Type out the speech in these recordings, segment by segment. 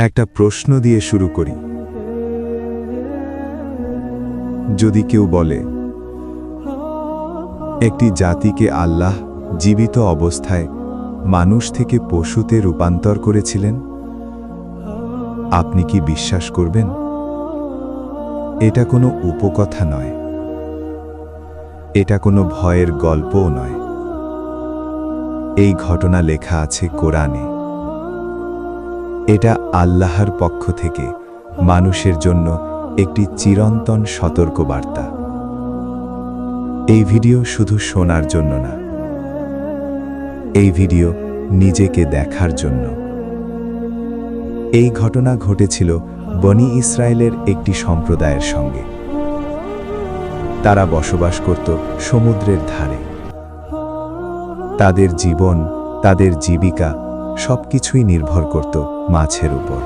একটা প্রশ্ন দিয়ে শুরু করি। যদি কেউ বলে একটি জাতিকে আল্লাহ জীবিত অবস্থায় মানুষ থেকে পশুতে রূপান্তর করেছিলেন, আপনি কি বিশ্বাস করবেন? এটা কোনো উপকথা নয়, এটা কোনো ভয়ের গল্পও নয়। এই ঘটনা লেখা আছে কোরআনে। এটা আল্লাহর পক্ষ থেকে মানুষের জন্য একটি চিরন্তন সতর্কবার্তা। এই ভিডিও শুধু শোনার জন্য না, এই ভিডিও নিজেকে দেখার জন্য। এই ঘটনা ঘটেছিল বনি ইসরায়েলের একটি সম্প্রদায়ের সঙ্গে। তারা বসবাস করত সমুদ্রের ধারে। তাদের জীবন, তাদের জীবিকা সবকিছুই নির্ভর করত মাছের উপর।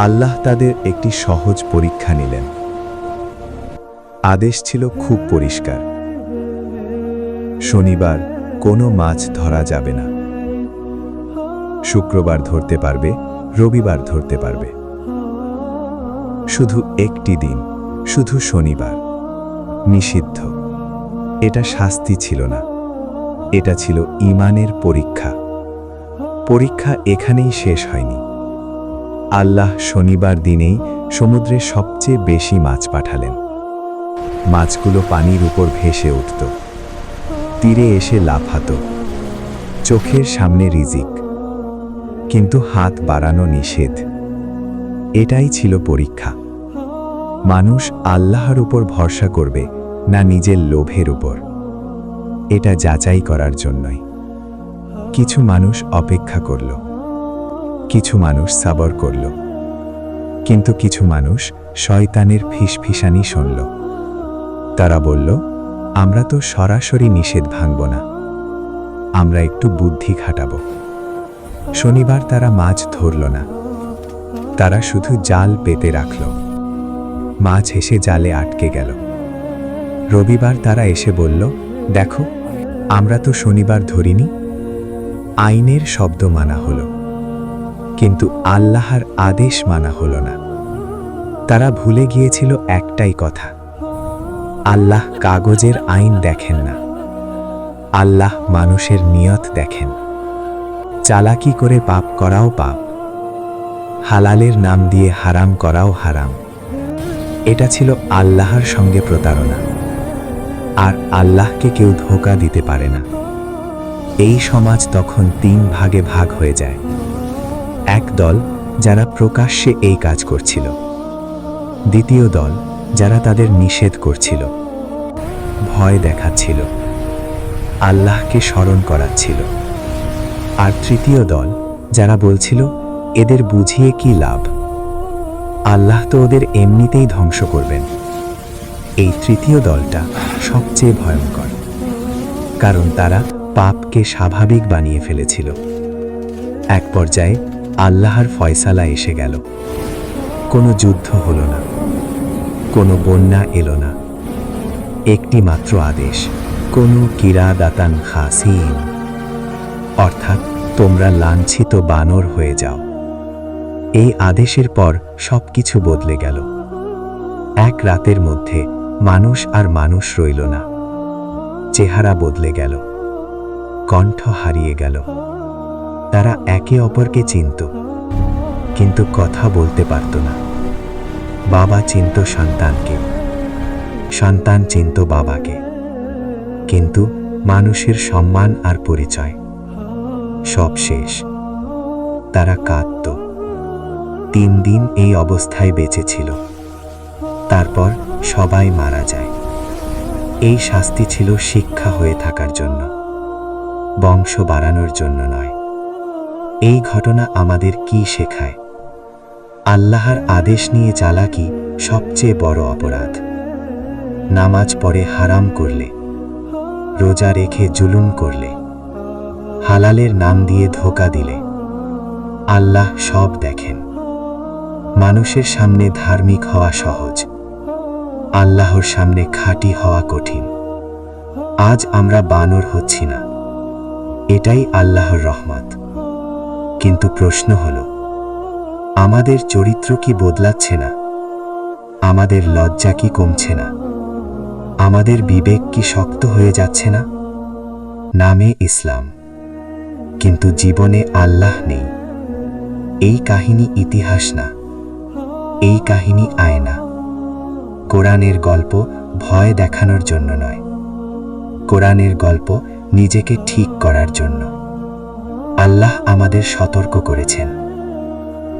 আল্লাহ তাদের একটি সহজ পরীক্ষা নিলেন। আদেশ ছিল খুব পরিষ্কার: শনিবার কোনো মাছ ধরা যাবে না। শুক্রবার ধরতে পারবে, রবিবার ধরতে পারবে। শুধু একটি দিন, শুধু শনিবার নিষিদ্ধ। এটা শাস্তি ছিল না, এটা ছিল ঈমানের পরীক্ষা। পরীক্ষা এখানেই শেষ হয়নি। আল্লাহ শনিবার দিনেই সমুদ্রে সবচেয়ে বেশি মাছ পাঠালেন। মাছগুলো পানির উপর ভেসে উঠত, তীরে এসে লাফাত, চোখের সামনে রিজিক, কিন্তু হাত বাড়ানো নিষেধ। এটাই ছিল পরীক্ষা। মানুষ আল্লাহর উপর ভরসা করবে না নিজের লোভের উপর, এটা যাচাই করার জন্যই। কিছু মানুষ অপেক্ষা করল, কিছু মানুষ সাবর করল, কিন্তু কিছু মানুষ শয়তানের ফিসফিসানি শুনল। তারা বলল, আমরা তো সরাসরি নিষেধ ভাঙব না, আমরা একটু বুদ্ধি খাটাব। শনিবার তারা মাছ ধরল না, তারা শুধু জাল পেতে রাখল। মাছ এসে জালে আটকে গেল। রবিবার তারা এসে বলল, দেখো, আমরা তো শনিবার ধরিনি। আইনের শব্দ মানা হলো, কিন্তু আল্লাহর আদেশ মানা হলো না। তারা ভুলে গিয়েছিল একটাই কথা: আল্লাহ কাগজের আইন দেখেন না, আল্লাহ মানুষের নিয়ত দেখেন। চালাকি করে পাপ করাও পাপ, হালালের নাম দিয়ে হারাম করাও হারাম। এটা ছিল আল্লাহর সঙ্গে প্রতারণা। আর আল্লাহকে কেউ ধোঁকা দিতে পারে না। এই সমাজ তখন 3 ভাগে ভাগ হয়ে যায়। এক দল যারা প্রকাশ্যে এই কাজ করছিল, দ্বিতীয় দল যারা তাদের নিষেধ করছিল, ভয় দেখাচ্ছিল, আল্লাহকে স্মরণ করাচ্ছিল, আর তৃতীয় দল যারা বলছিল, এদের বুঝিয়ে কি লাভ, আল্লাহ তো ওদের এমনিতেই ধ্বংস করবেন। এই তৃতীয় দলটা সবচেয়ে ভয়ঙ্কর, কারণ তারা পাপকে স্বাভাবিক বানিয়ে ফেলেছিল। এক পর্যায়ে আল্লাহর ফয়সালা এসে গেল। কোনো যুদ্ধ হলো না, কোনো বন্যা এলো না, একটি মাত্র আদেশ: কোনো কিরাদাতান খাসিন, অর্থাৎ তোমরা লাঞ্ছিত বানর হয়ে যাও। এই আদেশের পর সবকিছু বদলে গেল। এক রাতের মধ্যে মানুষ আর মানুষ রইল না। চেহারা বদলে গেল, কণ্ঠ হারিয়ে গেল। তারা একে অপরকে চিনত, কিন্তু কথা বলতে পারত না। বাবা চিনত সন্তানকে, সন্তান চিনত বাবাকে, কিন্তু মানুষের সম্মান আর পরিচয় সব শেষ। তারা কাঁদত। 3 দিন এই অবস্থায় বেঁচে ছিল। তারপর সবাই মারা যায়। এই শাস্তি ছিল শিক্ষা হয়ে থাকার জন্য, বংশ বাড়ানোর জন্য নয়। এই ঘটনা আমাদের কি শেখায়? আল্লাহর আদেশ নিয়ে চালাকি সবচেয়ে বড় অপরাধ। নামাজ পড়ে হারাম করলে, রোজা রেখে জুলুম করলে, হালালের নাম দিয়ে ধোঁকা দিলে, আল্লাহ সব দেখেন। মানুষের সামনে ধার্মিক হওয়া সহজ, আল্লাহর সামনে খাঁটি হওয়া কঠিন। আজ আমরা বানর হচ্ছি না, এটাই আল্লাহর রহমত। কিন্তু প্রশ্ন হলো, আমাদের চরিত্র কি বদলাচ্ছে না? আমাদের লজ্জা কি কমছে না? আমাদের বিবেক কি শক্ত হয়ে যাচ্ছে না? নামে ইসলাম, কিন্তু জীবনে আল্লাহ নেই। এই কাহিনী ইতিহাস না, এই কাহিনী আয়না। কোরআনের গল্প ভয় দেখানোর জন্য নয়, কোরআনের গল্প নিজেকে ঠিক করার জন্য। আল্লাহ আমাদের সতর্ক করেছেন,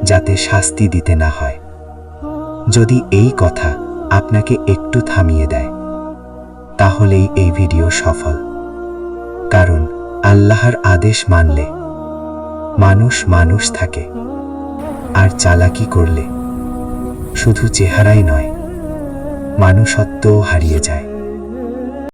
যাতে শাস্তি দিতে না হয়। যদি এই কথা আপনাকে একটু থামিয়ে দেয়, তাহলেই এই ভিডিও সফল। কারণ আল্লাহর আদেশ মানলে মানুষ মানুষ থাকে, আর চালাকি করলে শুধু চেহারাই নয়, মানুষত্বও হারিয়ে যায়।